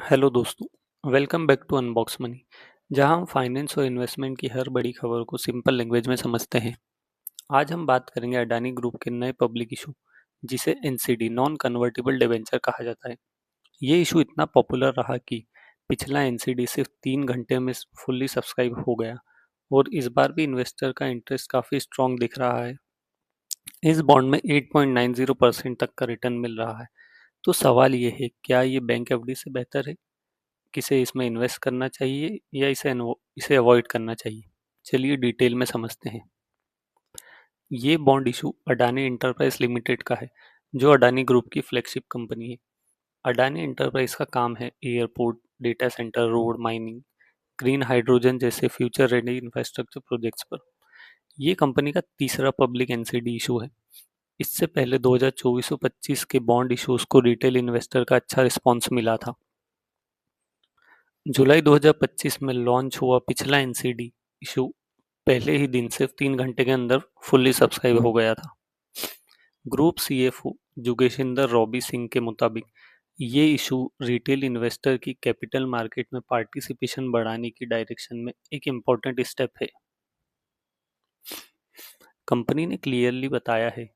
Hello दोस्तों। Welcome back to Unbox Money, जहां हम फाइनेंस और इन्वेस्टमेंट की हर बड़ी खबर को सिंपल लैंग्वेज में समझते हैं। आज हम बात करेंगे अडानी ग्रुप के नए पब्लिक इशू, जिसे एनसीडी नॉन कन्वर्टिबल डिबेंचर कहा जाता है। ये इशू इतना पॉपुलर रहा कि पिछला एनसीडी सिर्फ 3 घंटे में फुल्ली सब्सक्राइब हो गया और इस बार भी इन्वेस्टर का इंटरेस्ट काफ़ी स्ट्रॉन्ग दिख रहा है। इस बॉन्ड में 8.90% तक का रिटर्न मिल रहा है। तो सवाल ये है, क्या ये बैंक एफडी से बेहतर है? किसे इसमें इन्वेस्ट करना चाहिए या इसे अवॉइड करना चाहिए? चलिए डिटेल में समझते हैं। ये bond issue Adani enterprise limited का है, जो अडानी ग्रुप की फ्लैगशिप कंपनी है। अडानी इंटरप्राइज का काम है airport, data centre, road, mining, green hydrogen जैसे फ्यूचर रेडी इंफ्रास्ट्रक्चर प्रोजेक्ट्स पर। ये कंपनी का तीसरा पब्लिक एनसीडी इशू है। इससे पहले 2024-25 के बॉन्ड इशूज को रिटेल इन्वेस्टर का अच्छा रिस्पॉन्स मिला था। जुलाई 2025 में लॉन्च हुआ पिछला एनसीडी इशू पहले ही दिन सिर्फ 3 घंटे के अंदर फुल्ली सब्सक्राइब हो गया था। Group CFO Jugeshinder Robbie Singh के मुताबिक ये इशू रिटेल इन्वेस्टर की कैपिटल मार्केट में पार्टिसिपेशन बढ़ाने की डायरेक्शन में एक इम्पोर्टेंट स्टेप है। कंपनी ने क्लियरली बताया है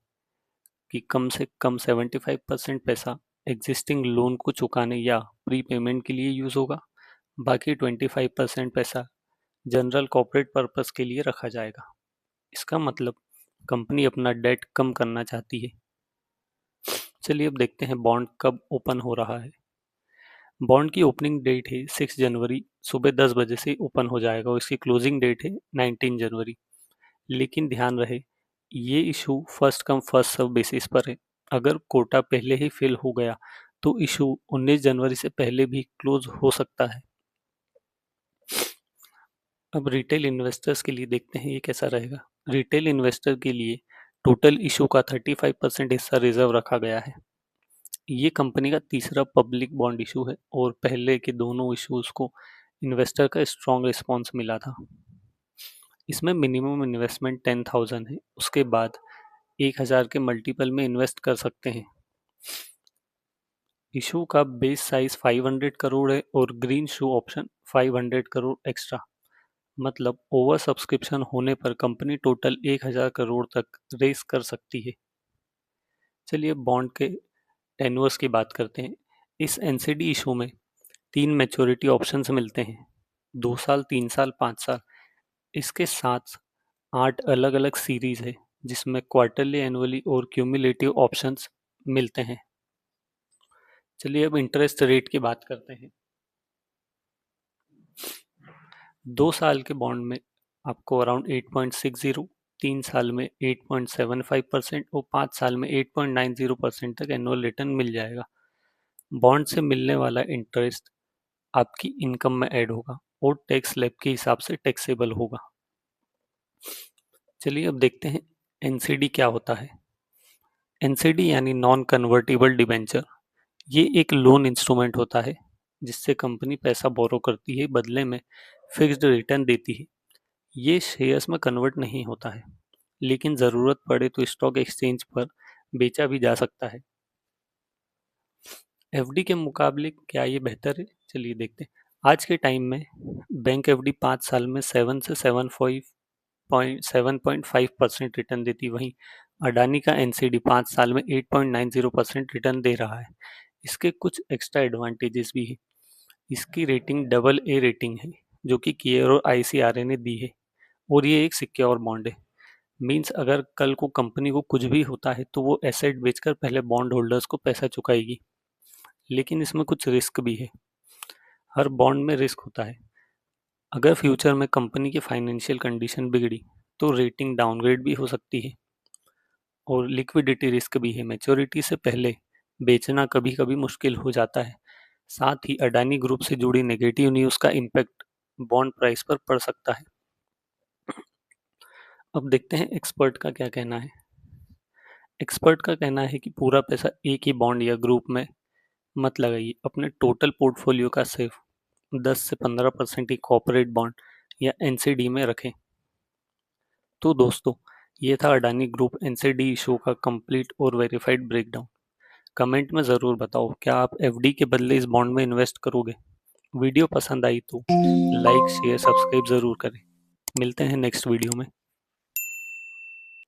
कि कम से कम 75% पैसा एग्जिस्टिंग लोन को चुकाने या प्री पेमेंट के लिए यूज होगा। बाकी 25% पैसा जनरल कॉर्पोरेट पर्पस के लिए रखा जाएगा। इसका मतलब कंपनी अपना डेट कम करना चाहती है। चलिए अब देखते हैं बॉन्ड कब ओपन हो रहा है। बॉन्ड की ओपनिंग डेट है 6 जनवरी, सुबह 10 बजे से ओपन हो जाएगा और इसकी क्लोजिंग डेट है 19 जनवरी। लेकिन ध्यान रहे, ये issue first come first serve basis पर है। अगर कोटा पहले ही फिल हो गया तो इशू 19 जनवरी से पहले भी क्लोज हो सकता है। अब रिटेल इन्वेस्टर्स के लिए देखते हैं ये कैसा रहेगा। रिटेल इन्वेस्टर के लिए टोटल इशू का 35% हिस्सा रिजर्व रखा गया है। ये कंपनी का तीसरा पब्लिक बॉन्ड इशू है और पहले के दोनों इशूज को इन्वेस्टर का स्ट्रॉन्ग रिस्पॉन्स मिला था। इसमें मिनिमम इन्वेस्टमेंट 10,000 है, उसके बाद 1,000 के मल्टीपल में इन्वेस्ट कर सकते हैं। इशू का बेस साइज 500 करोड़ है और ग्रीन शू ऑप्शन 500 करोड़ एक्स्ट्रा। मतलब ओवर सब्सक्रिप्शन होने पर कंपनी टोटल 1,000 करोड़ तक रेस कर सकती है। चलिए बॉन्ड के टेन्योर्स की बात करते हैं। इस एनसीडी इशू में 3 मैच्योरिटी ऑप्शंस मिलते हैं, 2 साल, 3 साल, 5 साल। इसके साथ 8 अलग अलग सीरीज है, जिसमें क्वार्टरली, एनुअली और क्यूमुलेटिव ऑप्शंस मिलते हैं। चलिए अब इंटरेस्ट रेट की बात करते हैं। 2 साल के बॉन्ड में आपको अराउंड 8.60, 3 साल में 8.75% और 5 साल में 8.90% तक एनुअल रिटर्न मिल जाएगा। बॉन्ड से मिलने वाला इंटरेस्ट आपकी इनकम में ऐड होगा और टैक्स स्लैब के हिसाब से टैक्सेबल होगा। चलिए अब देखते हैं एनसीडी क्या होता है। एनसीडी यानी नॉन कन्वर्टिबल डिबेंचर, ये एक लोन इंस्ट्रूमेंट होता है जिससे कंपनी पैसा बोरो करती है, बदले में फिक्स्ड रिटर्न देती है। ये शेयर्स में कन्वर्ट नहीं होता है, लेकिन ज़रूरत पड़े तो स्टॉक एक्सचेंज पर बेचा भी जा सकता है। एफडी के मुकाबले क्या ये बेहतर है? चलिए देखते हैं। आज के टाइम में बैंक एफडी 5 साल में 7 से 7.5% रिटर्न देती, वहीं अडानी का एनसीडी 5 साल में 8.90% रिटर्न दे रहा है। इसके कुछ एक्स्ट्रा एडवांटेजेस भी है। इसकी रेटिंग डबल ए रेटिंग है, जो कि केयर और आईसीआरए ने दी है, और ये एक सिक्योर बॉन्ड है। मीन्स अगर कल को कंपनी को कुछ भी होता है तो वो एसेट बेचकर पहले बॉन्ड होल्डर्स को पैसा चुकाएगी। लेकिन इसमें कुछ रिस्क भी है। हर बॉन्ड में रिस्क होता है। अगर फ्यूचर में कंपनी की फाइनेंशियल कंडीशन बिगड़ी तो रेटिंग डाउनग्रेड भी हो सकती है। और लिक्विडिटी रिस्क भी है, मैच्योरिटी से पहले बेचना कभी कभी मुश्किल हो जाता है। साथ ही अडानी ग्रुप से जुड़ी नेगेटिव न्यूज़ का इम्पैक्ट बॉन्ड प्राइस पर पड़ सकता है। अब देखते हैं एक्सपर्ट का क्या कहना है। एक्सपर्ट का कहना है कि पूरा पैसा एक ही बॉन्ड या ग्रुप में मत लगाइए। अपने टोटल पोर्टफोलियो का सिर्फ 10 से 15% ही कॉर्पोरेट बॉन्ड या एनसीडी में रखें। तो दोस्तों, ये था अडानी ग्रुप एनसीडी इशू का कंप्लीट और वेरीफाइड ब्रेकडाउन। कमेंट में ज़रूर बताओ, क्या आप एफडी के बदले इस बॉन्ड में इन्वेस्ट करोगे? वीडियो पसंद आई तो लाइक शेयर सब्सक्राइब ज़रूर करें। मिलते हैं नेक्स्ट वीडियो में।